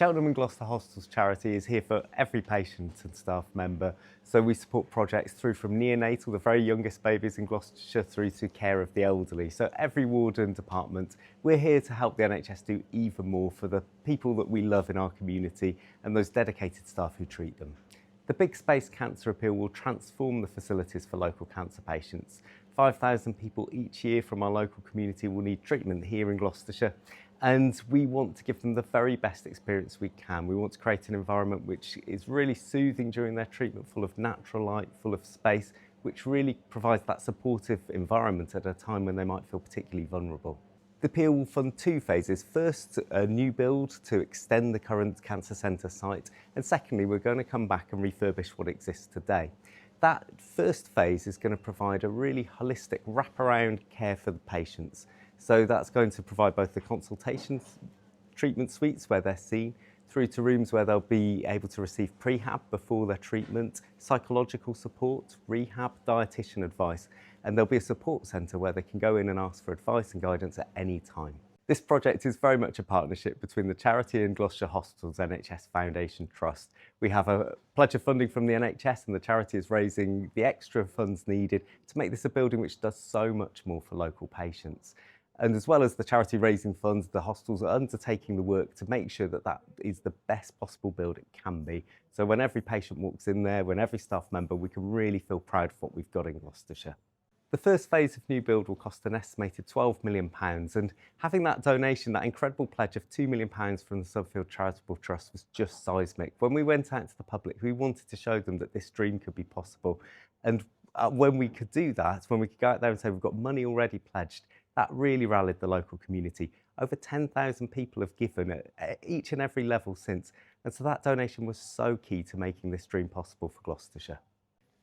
Cheltenham and Gloucester Hospitals Charity is here for every patient and staff member. So we support projects through from neonatal, the very youngest babies in Gloucestershire, through to care of the elderly. So every ward and department, we're here to help the NHS do even more for the people that we love in our community and those dedicated staff who treat them. The Big Space Cancer Appeal will transform the facilities for local cancer patients. 5,000 people each year from our local community will need treatment here in Gloucestershire, and we want to give them the very best experience we can. We want to create an environment which is really soothing during their treatment, full of natural light, full of space, which really provides that supportive environment at a time when they might feel particularly vulnerable. The appeal will fund two phases. First, a new build to extend the current cancer centre site, and secondly, we're going to come back and refurbish what exists today. That first phase is going to provide a really holistic wraparound care for the patients. So that's going to provide both the consultations, treatment suites where they're seen, through to rooms where they'll be able to receive prehab before their treatment, psychological support, rehab, dietitian advice, and there'll be a support centre where they can go in and ask for advice and guidance at any time. This project is very much a partnership between the charity and Gloucestershire Hospitals NHS Foundation Trust. We have a pledge of funding from the NHS, and the charity is raising the extra funds needed to make this a building which does so much more for local patients. And as well as the charity raising funds, the hospitals are undertaking the work to make sure that that is the best possible build it can be. So when every patient walks in there, when every staff member, we can really feel proud of what we've got in Gloucestershire. The first phase of new build will cost an estimated £12 million, and having that donation, that incredible pledge of £2 million from the Summerfield Charitable Trust was just seismic. When we went out to the public, we wanted to show them that this dream could be possible. And when we could do that, when we could go out there and say we've got money already pledged, that really rallied the local community. Over 10,000 people have given at each and every level since, and so that donation was so key to making this dream possible for Gloucestershire.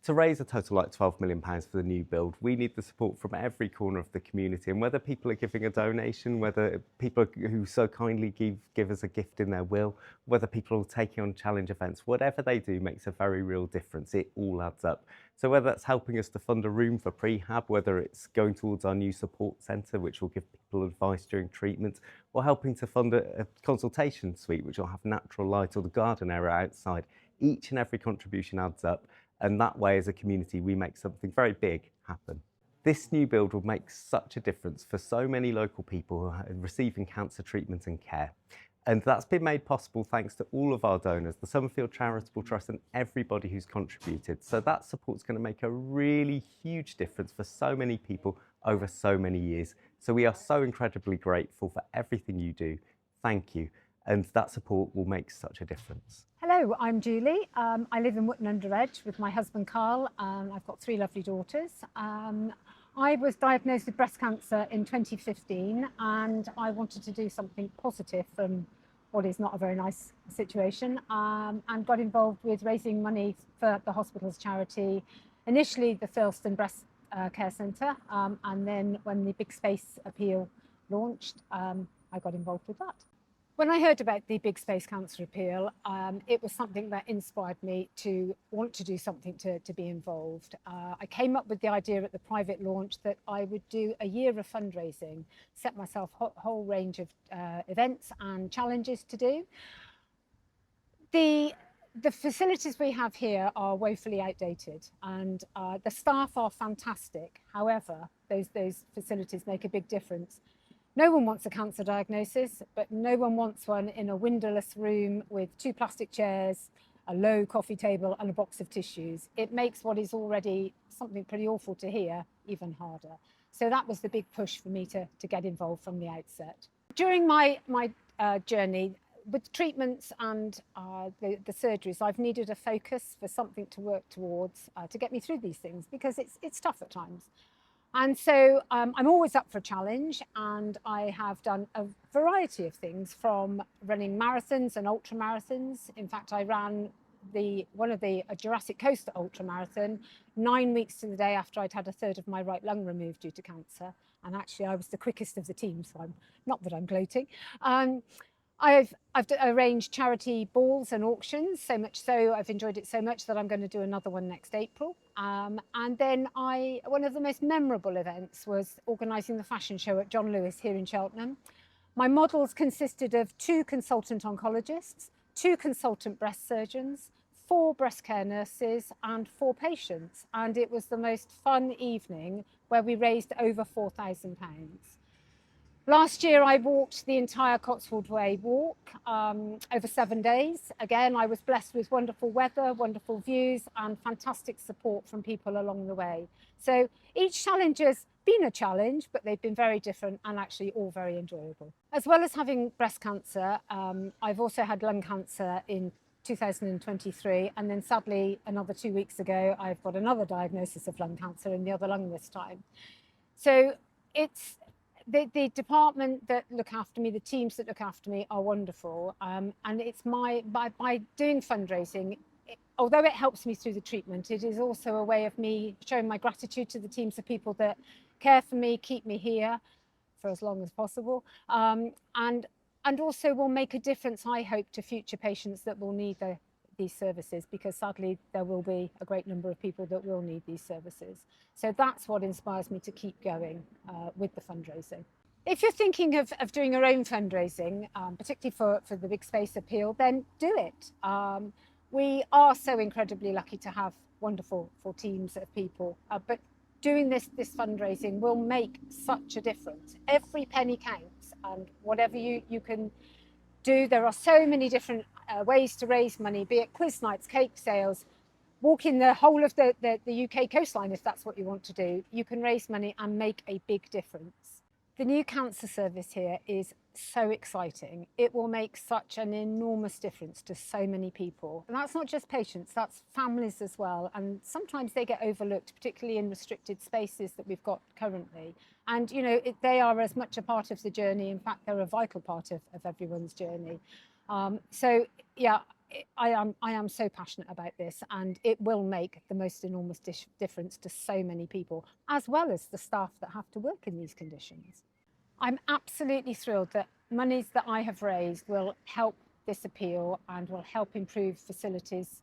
To raise a total like £12 million for the new build, we need the support from every corner of the community, and whether people are giving a donation, whether people who so kindly give us a gift in their will, whether people are taking on challenge events, whatever they do makes a very real difference. It all adds up. So whether that's helping us to fund a room for prehab, whether it's going towards our new support centre, which will give people advice during treatment, or helping to fund a consultation suite, which will have natural light, or the garden area outside, each and every contribution adds up. And that way, as a community, we make something very big happen. This new build will make such a difference for so many local people who are receiving cancer treatment and care. And that's been made possible thanks to all of our donors, the Summerfield Charitable Trust, and everybody who's contributed. So that support's going to make a really huge difference for so many people over so many years. So we are so incredibly grateful for everything you do. Thank you. And that support will make such a difference. Hello, I'm Julie. I live in Wootton-under-Edge with my husband Carl. I've got 3 lovely daughters. I was diagnosed with breast cancer in 2015, and I wanted to do something positive from what is not a very nice situation, and got involved with raising money for the hospital's charity. Initially the Thurston Breast Care Centre, and then when the Big Space Appeal launched, I got involved with that. When I heard about the Big Space Cancer Appeal, it was something that inspired me to want to do something to be involved. I came up with the idea at the private launch that I would do a year of fundraising, set myself a whole range of events and challenges to do. The facilities we have here are woefully outdated, and the staff are fantastic. However, those facilities make a big difference. No one wants a cancer diagnosis, but no one wants one in a windowless room with 2 plastic chairs, a low coffee table and a box of tissues. It makes what is already something pretty awful to hear even harder. So that was the big push for me to get involved from the outset. During my journey with treatments and the surgeries, I've needed a focus for something to work towards to get me through these things, because it's tough at times. And so I'm always up for a challenge, and I have done a variety of things, from running marathons and ultra marathons. In fact, I ran one of the Jurassic Coast ultra marathon 9 weeks to the day after I'd had a third of my right lung removed due to cancer. And actually I was the quickest of the team, so not that I'm gloating. I've arranged charity balls and auctions, so much so I've enjoyed it so much that I'm going to do another one next April. And then one of the most memorable events was organising the fashion show at John Lewis here in Cheltenham. My models consisted of 2 consultant oncologists, 2 consultant breast surgeons, 4 breast care nurses and 4 patients. And it was the most fun evening where we raised over £4,000. Last year, I walked the entire Cotswold Way walk over 7 days. Again, I was blessed with wonderful weather, wonderful views, and fantastic support from people along the way. So each challenge has been a challenge, but they've been very different and actually all very enjoyable. As well as having breast cancer, I've also had lung cancer in 2023, and then sadly, another 2 weeks ago, I've got another diagnosis of lung cancer in the other lung this time. So it's the department that look after me, the teams that look after me are wonderful. And it's by doing fundraising, although it helps me through the treatment, it is also a way of me showing my gratitude to the teams of people that care for me, keep me here for as long as possible. And also will make a difference, I hope, to future patients that will need these services, because sadly there will be a great number of people that will need these services. So that's what inspires me to keep going with the fundraising. If you're thinking of doing your own fundraising, particularly for the Big Space Appeal, then do it. We are so incredibly lucky to have wonderful teams of people, but doing this fundraising will make such a difference. Every penny counts, and whatever you can do, there are so many different ways to raise money, be it quiz nights, cake sales, walking the whole of the UK coastline if that's what you want to do. You can raise money and make a big difference. The new cancer service here is so exciting. It will make such an enormous difference to so many people. And that's not just patients, that's families as well. And sometimes they get overlooked, particularly in restricted spaces that we've got currently. And, you know, they are as much a part of the journey. In fact, they're a vital part of everyone's journey. So, yeah, I am so passionate about this, and it will make the most enormous difference to so many people, as well as the staff that have to work in these conditions. I'm absolutely thrilled that monies that I have raised will help this appeal and will help improve facilities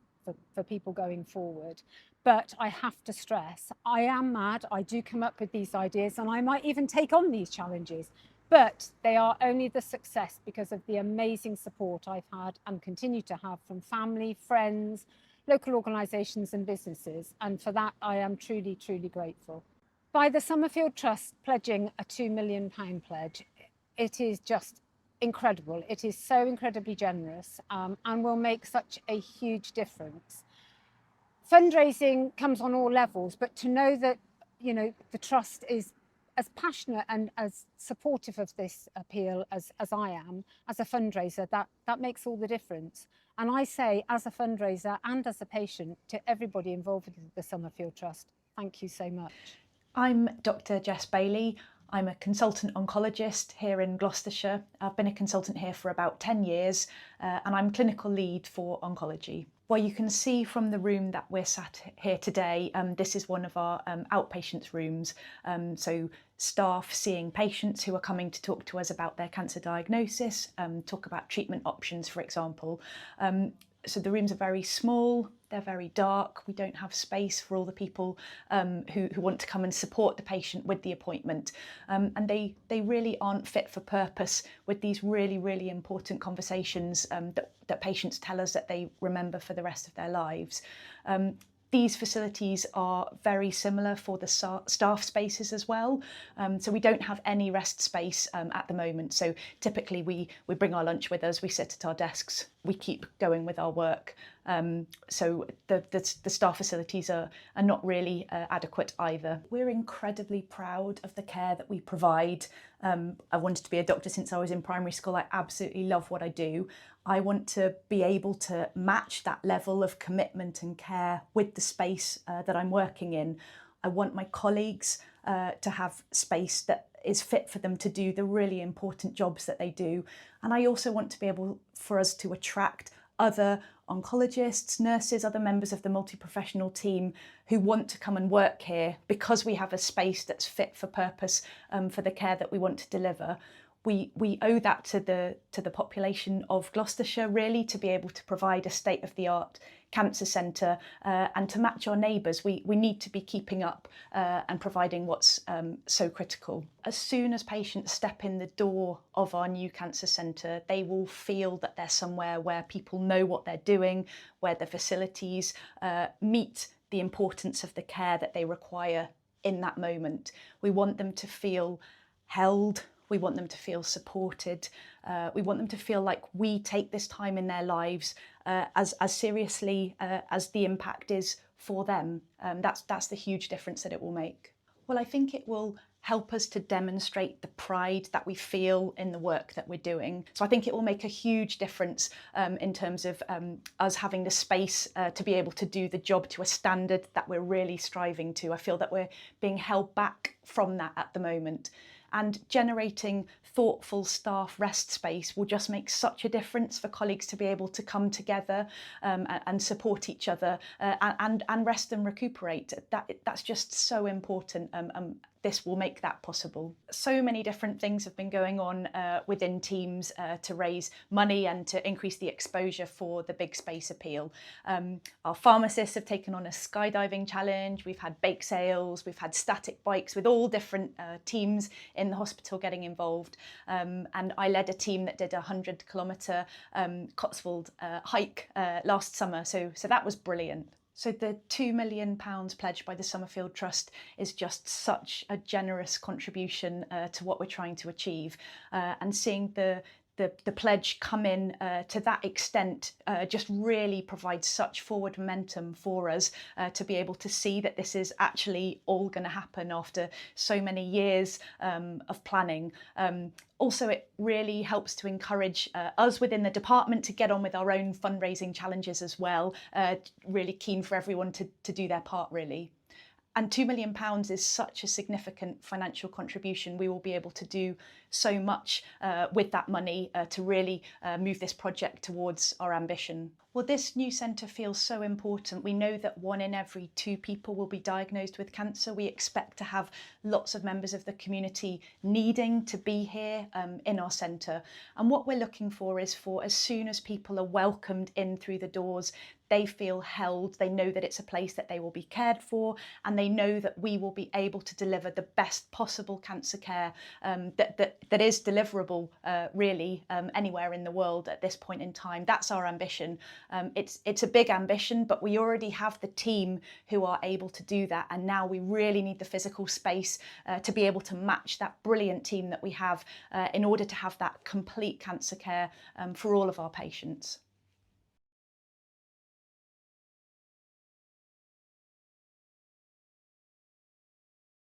for people going forward. But I have to stress, I am mad, I do come up with these ideas, and I might even take on these challenges. But they are only the success because of the amazing support I've had and continue to have from family, friends, local organisations and businesses. And for that, I am truly, truly grateful. By the Summerfield Trust pledging a £2 million pledge, it is just incredible. It is so incredibly generous and will make such a huge difference. Fundraising comes on all levels, but to know that, you know, the Trust is as passionate and as supportive of this appeal as I am, as a fundraiser, that makes all the difference. And I say, as a fundraiser and as a patient, to everybody involved with the Summerfield Trust, thank you so much. I'm Dr. Jess Bailey. I'm a consultant oncologist here in Gloucestershire. I've been a consultant here for about 10 years and I'm clinical lead for oncology. Well, you can see from the room that we're sat here today, this is one of our outpatients rooms. So staff seeing patients who are coming to talk to us about their cancer diagnosis, talk about treatment options, for example. So the rooms are very small, they're very dark, we don't have space for all the people who want to come and support the patient with the appointment. And they really aren't fit for purpose with these really, really important conversations that patients tell us that they remember for the rest of their lives. These facilities are very similar for the staff spaces as well. So we don't have any rest space at the moment. So typically we bring our lunch with us, we sit at our desks, we keep going with our work. So the staff facilities are not really adequate either. We're incredibly proud of the care that we provide. I wanted to be a doctor since I was in primary school. I absolutely love what I do. I want to be able to match that level of commitment and care with the space that I'm working in. I want my colleagues to have space that is fit for them to do the really important jobs that they do. And I also want to be able for us to attract other oncologists, nurses, other members of the multi-professional team who want to come and work here because we have a space that's fit for purpose for the care that we want to deliver. We owe that to the population of Gloucestershire, really, to be able to provide a state-of-the-art cancer centre and to match our neighbours. We need to be keeping up and providing what's so critical. As soon as patients step in the door of our new cancer centre, they will feel that they're somewhere where people know what they're doing, where the facilities meet the importance of the care that they require in that moment. We want them to feel held. We want them to feel supported. We want them to feel like we take this time in their lives as seriously as the impact is for them. That's the huge difference that it will make. Well, I think it will help us to demonstrate the pride that we feel in the work that we're doing. So I think it will make a huge difference in terms of us having the space to be able to do the job to a standard that we're really striving to. I feel that we're being held back from that at the moment. And generating thoughtful staff rest space will just make such a difference for colleagues to be able to come together and support each other and rest and recuperate. That's just so important. This will make that possible. So many different things have been going on within teams to raise money and to increase the exposure for the big space appeal. Our pharmacists have taken on a skydiving challenge, we've had bake sales, we've had static bikes with all different teams in the hospital getting involved. And I led a team that did a 100-kilometre Cotswold hike last summer, so that was brilliant. So the £2 million pledged by the Summerfield Trust is just such a generous contribution to what we're trying to achieve. And seeing the pledge come in to that extent just really provides such forward momentum for us to be able to see that this is actually all going to happen after so many years of planning. Also, it really helps to encourage us within the department to get on with our own fundraising challenges as well. Really keen for everyone to do their part, really. And £2 million is such a significant financial contribution. We will be able to do so much with that money to really move this project towards our ambition. Well, this new centre feels so important. We know that 1 in every 2 people will be diagnosed with cancer. We expect to have lots of members of the community needing to be here in our centre. And what we're looking for is for as soon as people are welcomed in through the doors, they feel held, they know that it's a place that they will be cared for, and they know that we will be able to deliver the best possible cancer care that is deliverable really anywhere in the world at this point in time. That's our ambition. It's a big ambition, but we already have the team who are able to do that, and now we really need the physical space to be able to match that brilliant team that we have in order to have that complete cancer care for all of our patients.